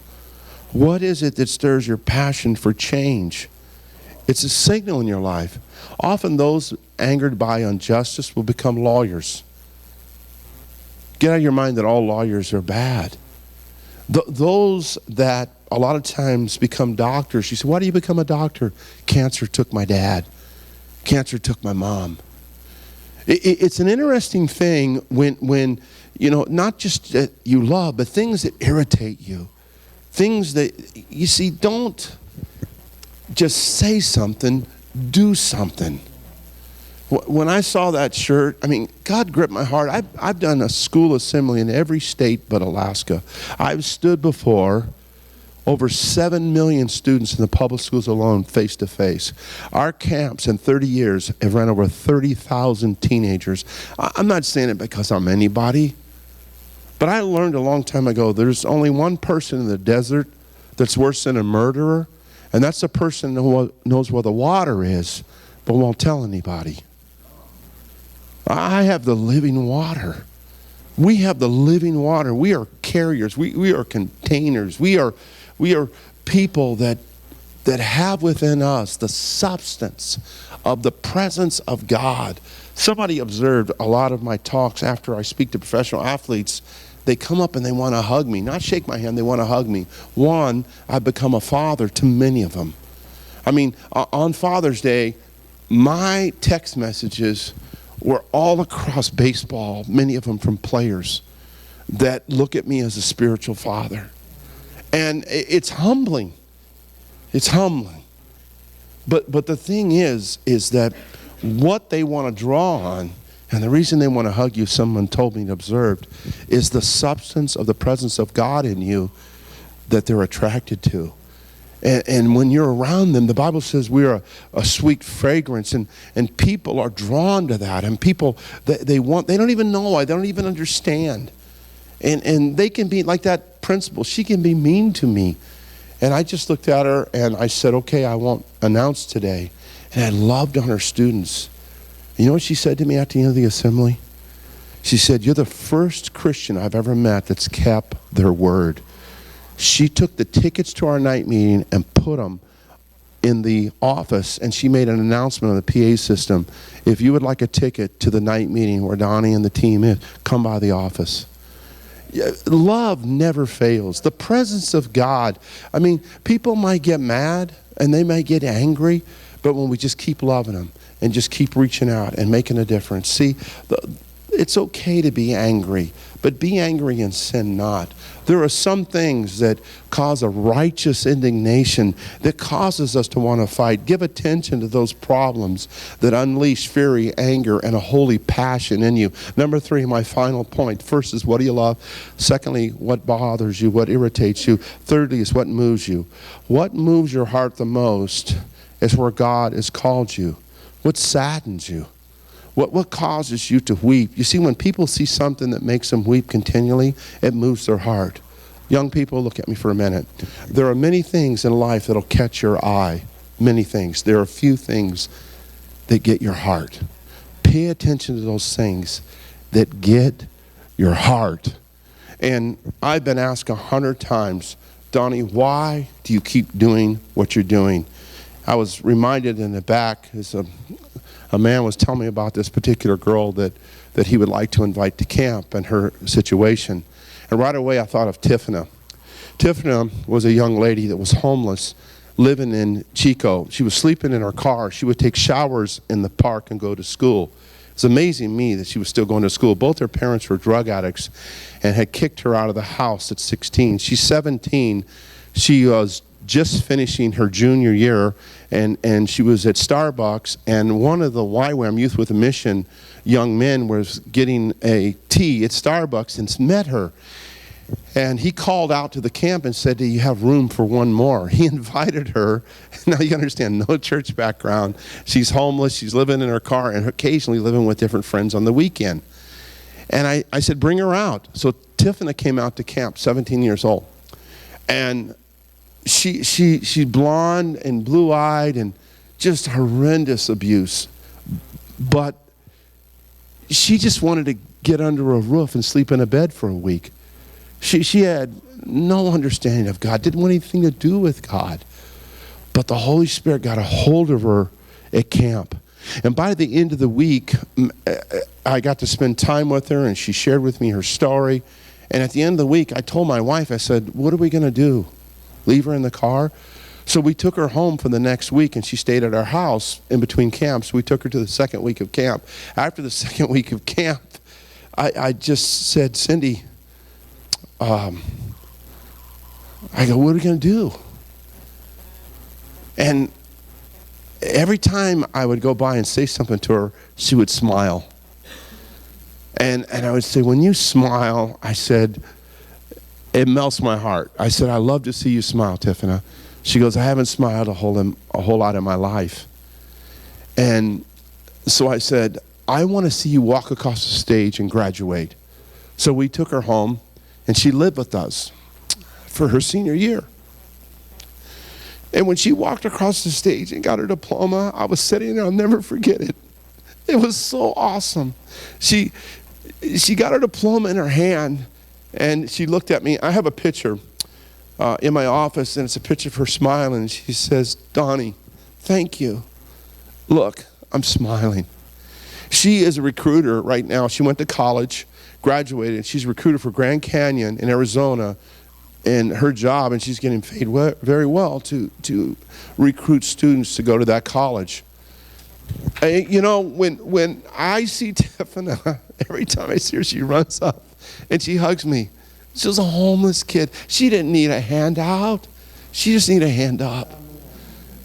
What is it that stirs your passion for change? It's a signal in your life. Often those angered by injustice will become lawyers. Get out of your mind that all lawyers are bad. Those that a lot of times become doctors, you say, why do you become a doctor? Cancer took my dad. Cancer took my mom. It's an interesting thing when you know, not just that you love, but things that irritate you. Things that, you see, don't just say something, do something. When I saw that shirt, I mean, God gripped my heart. I've done a school assembly in every state but Alaska. I've stood before over 7 million students in the public schools alone, face to face. Our camps in 30 years have run over 30,000 teenagers. I'm not saying it because I'm anybody, but I learned a long time ago there's only one person in the desert that's worse than a murderer, and that's the person who knows where the water is but won't tell anybody. I have the living water. We have the living water. We are carriers. We are containers. We are people that have within us the substance of the presence of God. Somebody observed a lot of my talks after I speak to professional athletes. They come up and they want to hug me. Not shake my hand, they want to hug me. One, I've become a father to many of them. I mean, on Father's Day, my text messages were all across baseball, many of them from players that look at me as a spiritual father. And it's humbling. It's humbling. But the thing is that what they want to draw on, and the reason they want to hug you, someone told me and observed, is the substance of the presence of God in you that they're attracted to. And when you're around them, the Bible says we're a sweet fragrance, and people are drawn to that. And people, they don't even know why, they don't even understand. And they can be like that principal. She can be mean to me. And I just looked at her and I said, okay, I won't announce today. And I loved on her students. You know what she said to me at the end of the assembly? She said, you're the first Christian I've ever met that's kept their word. She took the tickets to our night meeting and put them in the office, and she made an announcement on the PA system. If you would like a ticket to the night meeting where Donnie and the team is, come by the office. Love never fails. The presence of God. I mean, people might get mad and they might get angry, but when we just keep loving them and just keep reaching out and making a difference. See, it's okay to be angry, but be angry and sin not. There are some things that cause a righteous indignation that causes us to want to fight. Give attention to those problems that unleash fury, anger, and a holy passion in you. Number 3, my final point. First is, what do you love? Secondly, what bothers you? What irritates you? Thirdly is, what moves you? What moves your heart the most is where God has called you. What saddens you? What causes you to weep? You see, when people see something that makes them weep continually, it moves their heart. Young people, look at me for a minute. There are many things in life that'll catch your eye. Many things. There are a few things that get your heart. Pay attention to those things that get your heart. And I've been asked 100 times, Donnie, why do you keep doing what you're doing? I was reminded in the back as a man was telling me about this particular girl that he would like to invite to camp and her situation. And right away I thought of Tiffany. Tiffany was a young lady that was homeless, living in Chico. She was sleeping in her car. She would take showers in the park and go to school. It's amazing to me that she was still going to school. Both her parents were drug addicts and had kicked her out of the house at 16. She's 17. She was just finishing her junior year, and she was at Starbucks, and one of the YWAM Youth with a Mission young men was getting a tea at Starbucks and met her. And he called out to the camp and said, do you have room for one more? He invited her. Now you understand, no church background. She's homeless, she's living in her car, and occasionally living with different friends on the weekend. And I said, bring her out. So Tiffany came out to camp, 17 years old. And she's blonde and blue-eyed and just horrendous abuse. But she just wanted to get under a roof and sleep in a bed for a week. She had no understanding of God, didn't want anything to do with God. But the Holy Spirit got a hold of her at camp. And by the end of the week, I got to spend time with her, and she shared with me her story. And at the end of the week, I told my wife, I said, what are we going to do? Leave her in the car? So we took her home for the next week, and she stayed at our house in between camps. We took her to the second week of camp. After the second week of camp, I just said, Cindy, I go, what are we going to do? And every time I would go by and say something to her, she would smile. And I would say, when you smile, I said, it melts my heart. I said, I love to see you smile, Tiffany. She goes, I haven't smiled a whole lot in my life. And so I said, I want to see you walk across the stage and graduate. So we took her home, and she lived with us for her senior year. And when she walked across the stage and got her diploma, I was sitting there, I'll never forget it. It was so awesome. She got her diploma in her hand, and she looked at me. I have a picture in my office, and it's a picture of her smiling. And she says, Donnie, thank you. Look, I'm smiling. She is a recruiter right now. She went to college, graduated. She's a recruiter for Grand Canyon in Arizona in her job, and she's getting paid very well to recruit students to go to that college. You know, when I see Tiffany, every time I see her, she runs up and she hugs me. She was a homeless kid. She didn't need a handout. She just needed a hand up.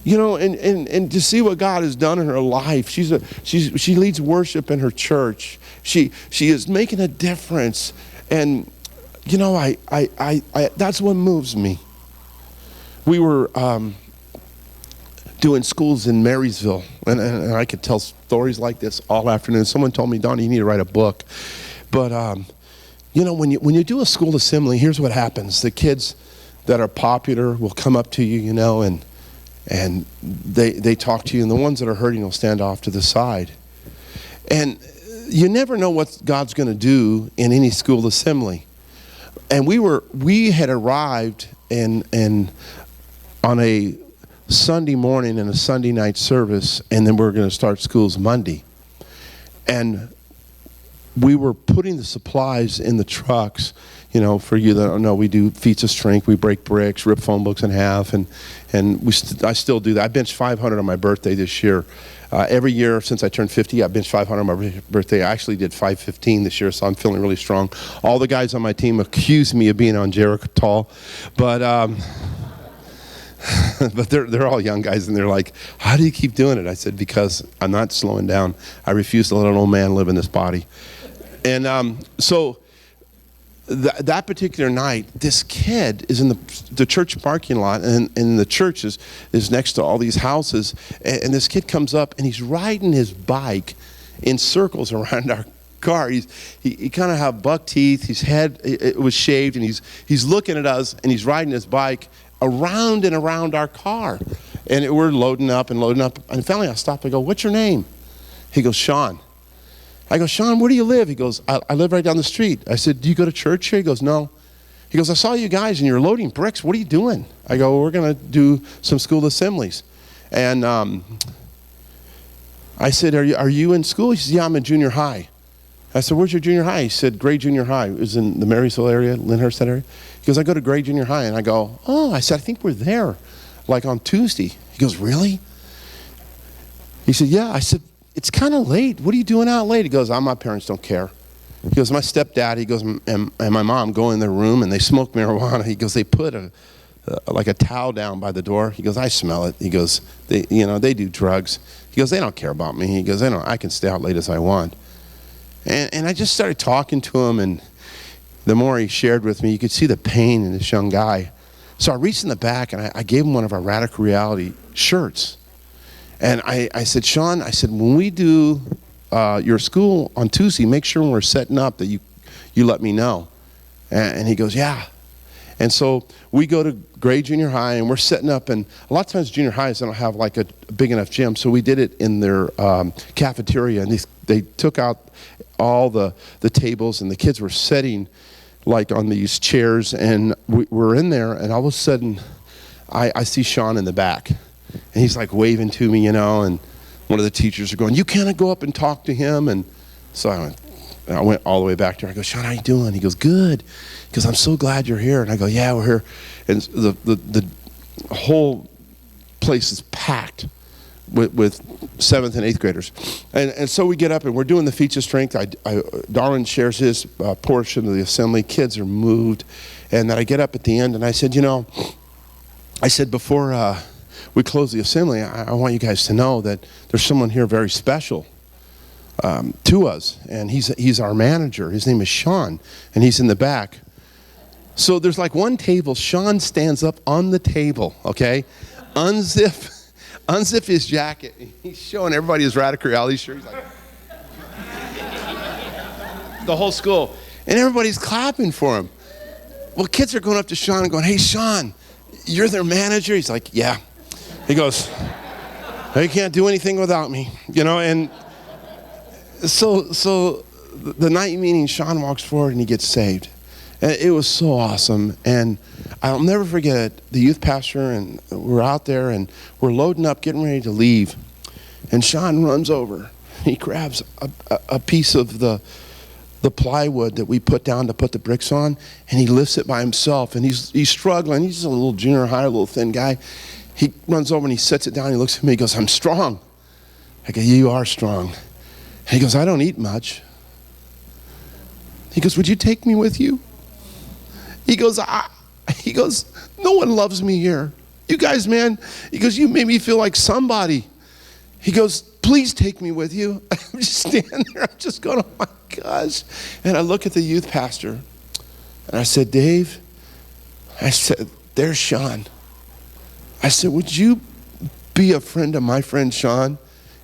You know, and to see what God has done in her life. She leads worship in her church. She is making a difference. And you know, I that's what moves me. We were doing schools in Marysville, and I could tell stories like this all afternoon. Someone told me, Donnie, you need to write a book. But you know, when you do a school assembly, here's what happens. The kids that are popular will come up to you, you know, and they talk to you, and the ones that are hurting will stand off to the side. And you never know what God's going to do in any school assembly. And we had arrived on a Sunday morning and a Sunday night service, and then we were going to start schools Monday. And we were putting the supplies in the trucks. You know, for you that don't know, we do feats of strength. We break bricks, rip phone books in half, and I still do that. I benched 500 on my birthday this year. Every year since I turned 50, I benched 500 on my birthday. I actually did 515 this year, so I'm feeling really strong. All the guys on my team accuse me of being on Geritol, but but they're all young guys, and they're like, "How do you keep doing it?" I said, "Because I'm not slowing down. I refuse to let an old man live in this body." And so that particular night, this kid is in the church parking lot, and the church is next to all these houses, and this kid comes up, and he's riding his bike in circles around our car. He kind of have buck teeth. His head it was shaved, and he's looking at us, and he's riding his bike around and around our car. And we're loading up. And finally I stop. I go, "What's your name?" He goes, "Sean." I go, "Sean, where do you live?" He goes, I live right down the street." I said, "Do you go to church here?" He goes, "No." He goes, "I saw you guys and you're loading bricks. What are you doing?" I go, "We're going to do some school assemblies." And I said, Are you in school?" He says, "Yeah, I'm in junior high." I said, "Where's your junior high?" He said, "Gray Junior High." It was in the Marysville area, Lyndhurst, that area. He goes, "I go to Gray Junior High." And I go, "Oh," I said, "I think we're there, like on Tuesday." He goes, "Really?" He said, "Yeah." I said, "It's kind of late. What are you doing out late?" He goes, "My parents don't care." He goes, "My stepdad," he goes, and my mom go in their room and they smoke marijuana. He goes, "They put like a towel down by the door." He goes, "I smell it." He goes, they do drugs." He goes, "They don't care about me." He goes, I can stay out late as I want." And I just started talking to him, and the more he shared with me, you could see the pain in this young guy. So I reached in the back and I gave him one of our Radical Reality shirts. And I said, "Sean," I said, "when we do your school on Tuesday, make sure when we're setting up that you let me know." And he goes, "Yeah." And so we go to Gray Junior High, and we're setting up. And a lot of times junior highs don't have like a big enough gym, so we did it in their cafeteria. And they took out all the tables, and the kids were sitting like on these chairs. And we're in there, and all of a sudden, I see Sean in the back. And he's like waving to me, and one of the teachers are going, "You can't go up and talk to him." And so I went all the way back there. I go, "Sean, how you doing?" He goes, "Good." He goes, "I'm so glad you're here." And I go, "Yeah, we're here." And the whole place is packed with 7th and 8th graders. And so we get up, and we're doing the feats of strength. Darwin shares his portion of the assembly. Kids are moved. And then I get up at the end, and I said, before we close the assembly, I want you guys to know that there's someone here very special to us, and he's our manager. His name is Sean, and he's in the back. So there's like one table. Sean stands up on the table, okay? Unzip his jacket. He's showing everybody his Radical Reality shirt. He's like, the whole school, and everybody's clapping for him. Well, kids are going up to Sean and going, "Hey, Sean, you're their manager?" He's like, "Yeah." He goes, "You can't do anything without me," and so the night meeting, Sean walks forward and he gets saved. And it was so awesome. And I'll never forget it. The youth pastor, and we're out there and we're loading up, getting ready to leave. And Sean runs over. He grabs a piece of the plywood that we put down to put the bricks on, and he lifts it by himself. And he's struggling. He's just a little junior high, a little thin guy. He runs over and he sets it down. He looks at me. He goes, "I'm strong." I go, "You are strong." And he goes, "I don't eat much." He goes, "Would you take me with you?" He goes, "No one loves me here. You guys, man." He goes, "You made me feel like somebody." He goes, "Please take me with you." I'm just standing there. I'm just going, "Oh my gosh." And I look at the youth pastor and I said, "Dave," I said, "there's Sean." I said, "Would you be a friend of my friend Sean?" And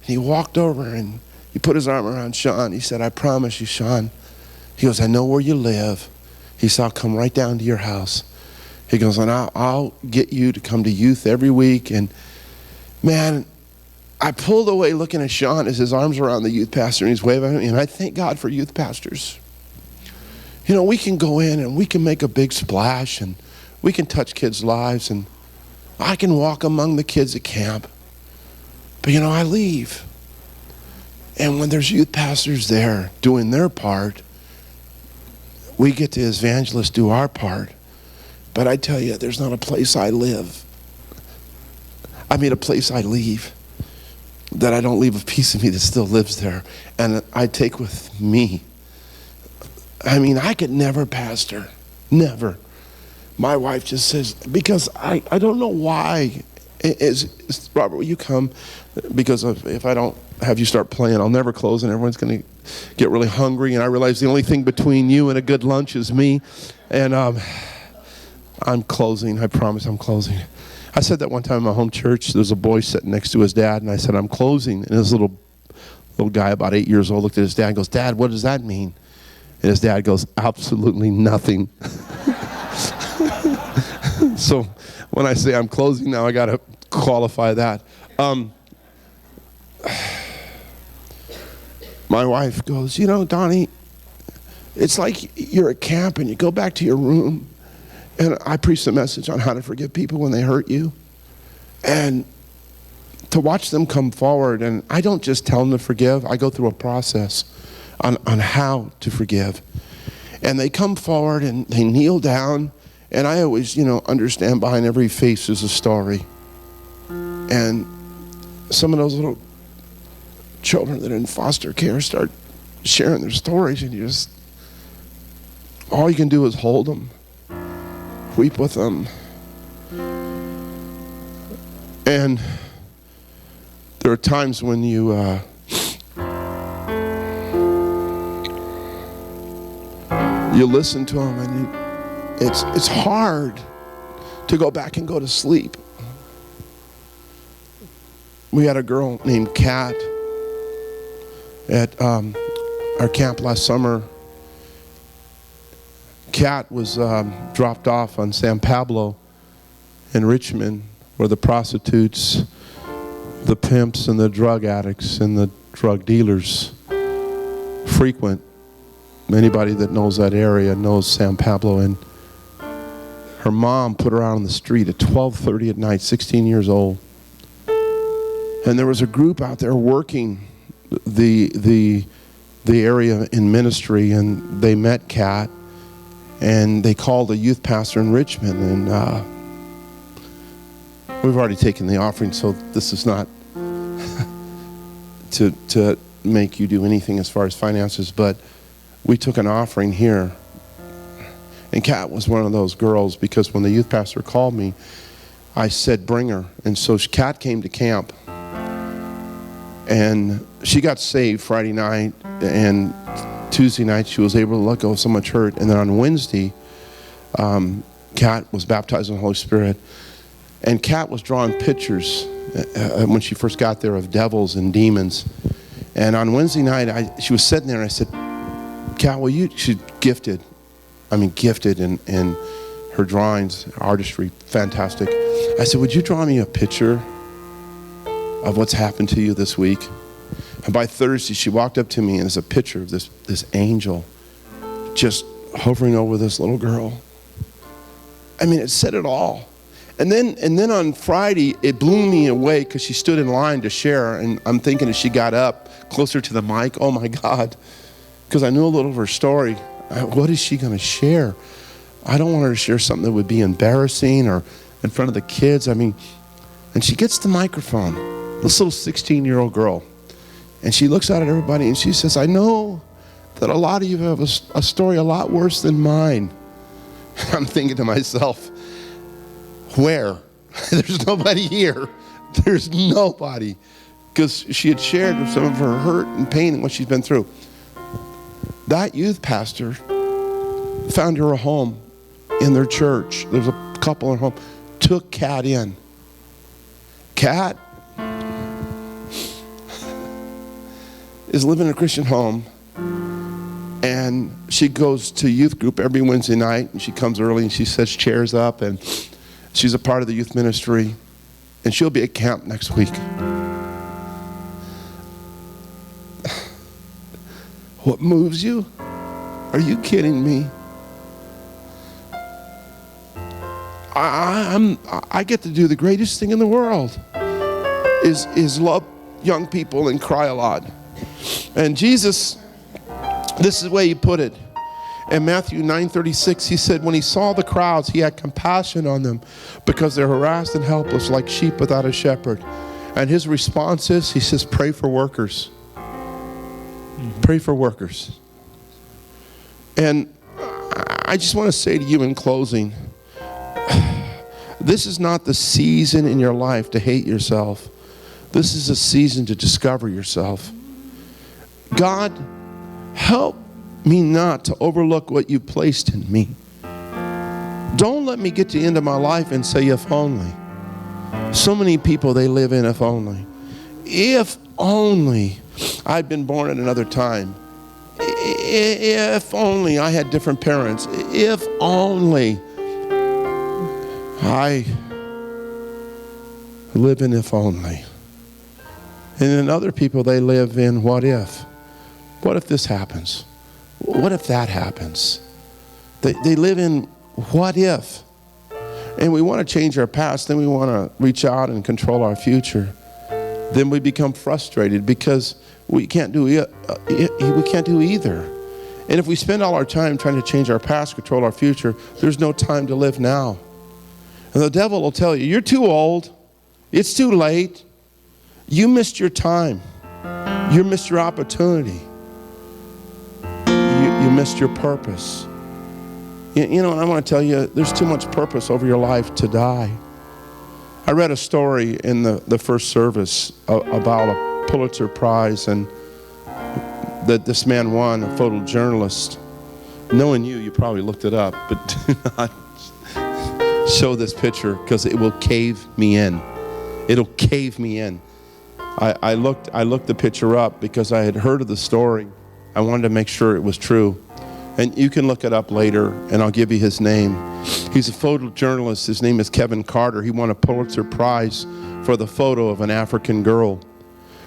he walked over and he put his arm around Sean. He said, "I promise you, Sean." He goes, "I know where you live." He said, "I'll come right down to your house." He goes, "And I'll get you to come to youth every week." And man, I pulled away looking at Sean as his arms were around the youth pastor and he's waving at me. And I thank God for youth pastors. You know, we can go in and we can make a big splash and we can touch kids' lives, and I can walk among the kids at camp. But you know, I leave. And when there's youth pastors there doing their part, we get to as evangelists do our part. But I tell you, there's not a place I live. I mean, a place I leave that I don't leave a piece of me that still lives there. And I take with me. I mean, I could never pastor. Never. My wife just says, because I don't know why. Robert, will you come? Because if I don't have you start playing, I'll never close and everyone's going to get really hungry. And I realize the only thing between you and a good lunch is me. And I'm closing. I promise I'm closing. I said that one time in my home church. There was a boy sitting next to his dad, and I said, "I'm closing." And this little guy, about 8 years old, looked at his dad and goes, "Dad, what does that mean?" And his dad goes, "Absolutely nothing." So when I say I'm closing now, I got to qualify that. My wife goes, "You know, Donnie, it's like you're at camp and you go back to your room." And I preached a message on how to forgive people when they hurt you. And to watch them come forward, and I don't just tell them to forgive, I go through a process on how to forgive. And they come forward and they kneel down, and I always, understand behind every face is a story. And some of those little children that are in foster care start sharing their stories, and all you can do is hold them. Weep with them. And there are times when you listen to them, and it's hard to go back and go to sleep. We had a girl named Kat at our camp last summer. Kat was dropped off on San Pablo in Richmond, where the prostitutes, the pimps, and the drug addicts and the drug dealers frequent. Anybody that knows that area knows San Pablo. And her mom put her out on the street at 12:30 at night, 16 years old. And there was a group out there working the area in ministry, and they met Kat. And they called a youth pastor in Richmond, and we've already taken the offering, so this is not to make you do anything as far as finances, but we took an offering here. And Kat was one of those girls, because when the youth pastor called me, I said, "Bring her." And so Kat came to camp, and she got saved Friday night, and Tuesday night she was able to let go of so much hurt. And then on Wednesday, Kat was baptized in the Holy Spirit. And Kat was drawing pictures when she first got there of devils and demons. And on Wednesday night, she was sitting there, and I said, "Kat, she's gifted. Gifted in her drawings, artistry, fantastic." I said, "Would you draw me a picture of what's happened to you this week?" And by Thursday, she walked up to me, and there's a picture of this angel just hovering over this little girl. I mean, it said it all. And then on Friday, it blew me away because she stood in line to share. And I'm thinking as she got up closer to the mic, oh my God, because I knew a little of her story. What is she going to share? I don't want her to share something that would be embarrassing or in front of the kids. I mean, and she gets the microphone, this little 16-year-old girl. And she looks out at everybody and she says, I know that a lot of you have a story a lot worse than mine. I'm thinking to myself, where? There's nobody here. There's nobody. Because she had shared some of her hurt and pain and what she's been through. That youth pastor found her a home in their church. There was a couple in her home. Took Kat in. Kat is living in a Christian home. And she goes to youth group every Wednesday night. And she comes early and she sets chairs up. And she's a part of the youth ministry. And she'll be at camp next week. What moves you? Are you kidding me? I get to do the greatest thing in the world is love young people and cry a lot. And Jesus, this is the way he put it. In Matthew 9:36, he said, when he saw the crowds, he had compassion on them because they're harassed and helpless like sheep without a shepherd. And his response is, he says, pray for workers. Pray for workers. And I just want to say to you in closing, this is not the season in your life to hate yourself. This is a season to discover yourself. God, help me not to overlook what you placed in me. Don't let me get to the end of my life and say, if only. So many people, they live in if only. If only I'd been born at another time. If only I had different parents. If only I live in if only. And then other people, they live in what if. What if this happens? What if that happens? They live in what if. And we want to change our past, then we want to reach out and control our future. Then we become frustrated because we can't do either. And if we spend all our time trying to change our past, control our future, there's no time to live now. And the devil will tell you, you're too old. It's too late. You missed your time. You missed your opportunity. You missed your purpose. You know, I want to tell you, there's too much purpose over your life to die. I read a story in the first service about a Pulitzer Prize, and that this man won, a photojournalist. Knowing you probably looked it up, but do not show this picture because it will cave me in. It'll cave me in. I looked the picture up because I had heard of the story. I wanted to make sure it was true. And you can look it up later, and I'll give you his name. He's a photojournalist. His name is Kevin Carter. He won a Pulitzer Prize for the photo of an African girl.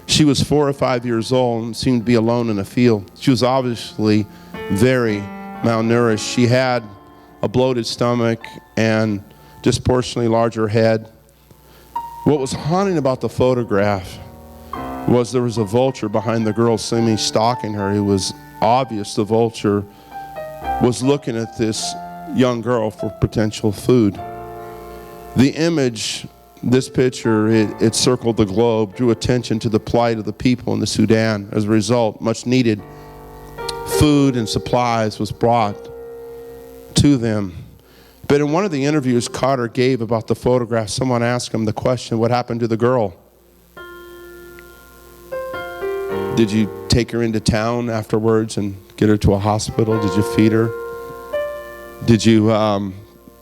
She was 4 or 5 years old and seemed to be alone in a field. She was obviously very malnourished. She had a bloated stomach and disproportionately larger head. What was haunting about the photograph was there was a vulture behind the girl seemingly stalking her. It was obvious the vulture was looking at this young girl for potential food. The image, this picture, it circled the globe, drew attention to the plight of the people in the Sudan. As a result, much needed food and supplies was brought to them. But in one of the interviews Carter gave about the photograph, someone asked him the question, what happened to the girl? Did you take her into town afterwards and get her to a hospital? Did you feed her? Did you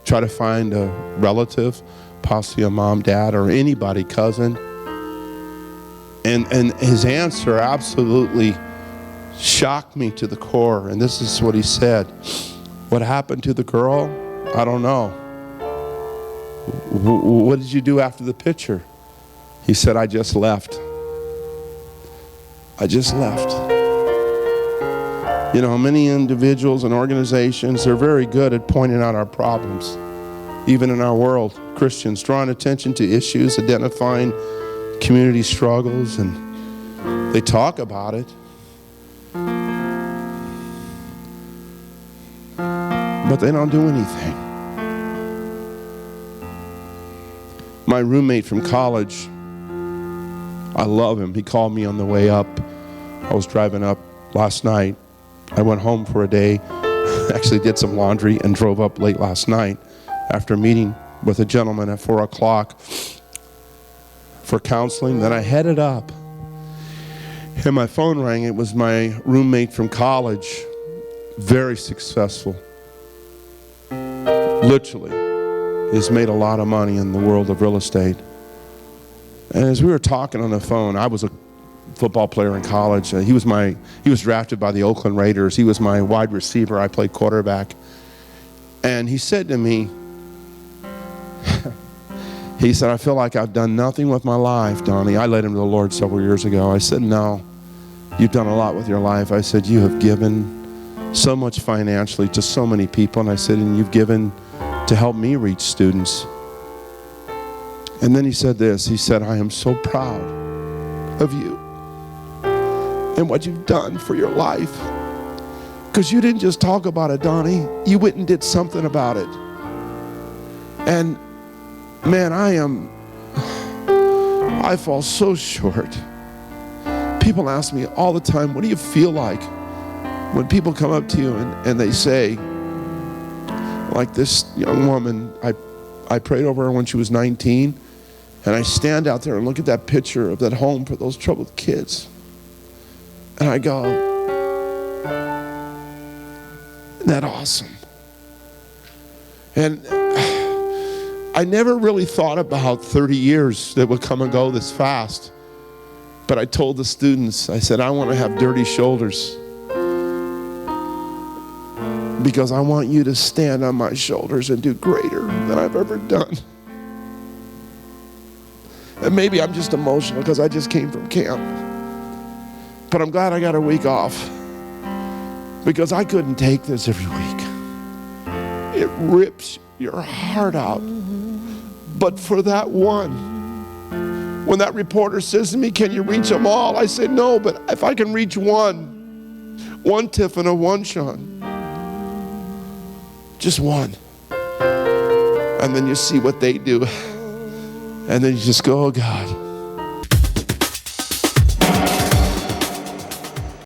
try to find a relative, possibly a mom, dad, or anybody, cousin? And his answer absolutely shocked me to the core. And this is what he said. What happened to the girl? I don't know. What did you do after the picture? He said, I just left. I just left. You know, many individuals and organizations, they're very good at pointing out our problems. Even in our world, Christians drawing attention to issues, identifying community struggles, and they talk about it. But they don't do anything. My roommate from college, I love him. He called me on the way up. I was driving up last night. I went home for a day, actually did some laundry, and drove up late last night after meeting with a gentleman at 4 o'clock for counseling. Then I headed up, and my phone rang. It was my roommate from college, very successful. Literally, he's made a lot of money in the world of real estate. And as we were talking on the phone, I was a football player in college. He was drafted by the Oakland Raiders. He was my wide receiver. I played quarterback. And he said to me, he said, I feel like I've done nothing with my life, Donnie. I led him to the Lord several years ago. I said, no, you've done a lot with your life. I said, you have given so much financially to so many people. And I said, and you've given to help me reach students. And then he said this. He said, I am so proud of you and what you've done for your life. Because you didn't just talk about it, Donnie. You went and did something about it. And man, I fall so short. People ask me all the time, what do you feel like when people come up to you and they say, like this young woman, I prayed over her when she was 19, and I stand out there and look at that picture of that home for those troubled kids. And I go, isn't that awesome? And I never really thought about 30 years that would come and go this fast. But I told the students, I said, I want to have dirty shoulders, because I want you to stand on my shoulders and do greater than I've ever done. And maybe I'm just emotional because I just came from camp. But I'm glad I got a week off, because I couldn't take this every week. It rips your heart out. But for that one, when that reporter says to me, can you reach them all? I say, no, but if I can reach one Tiffin or one Sean, just one. And then you see what they do. And then you just go, oh God,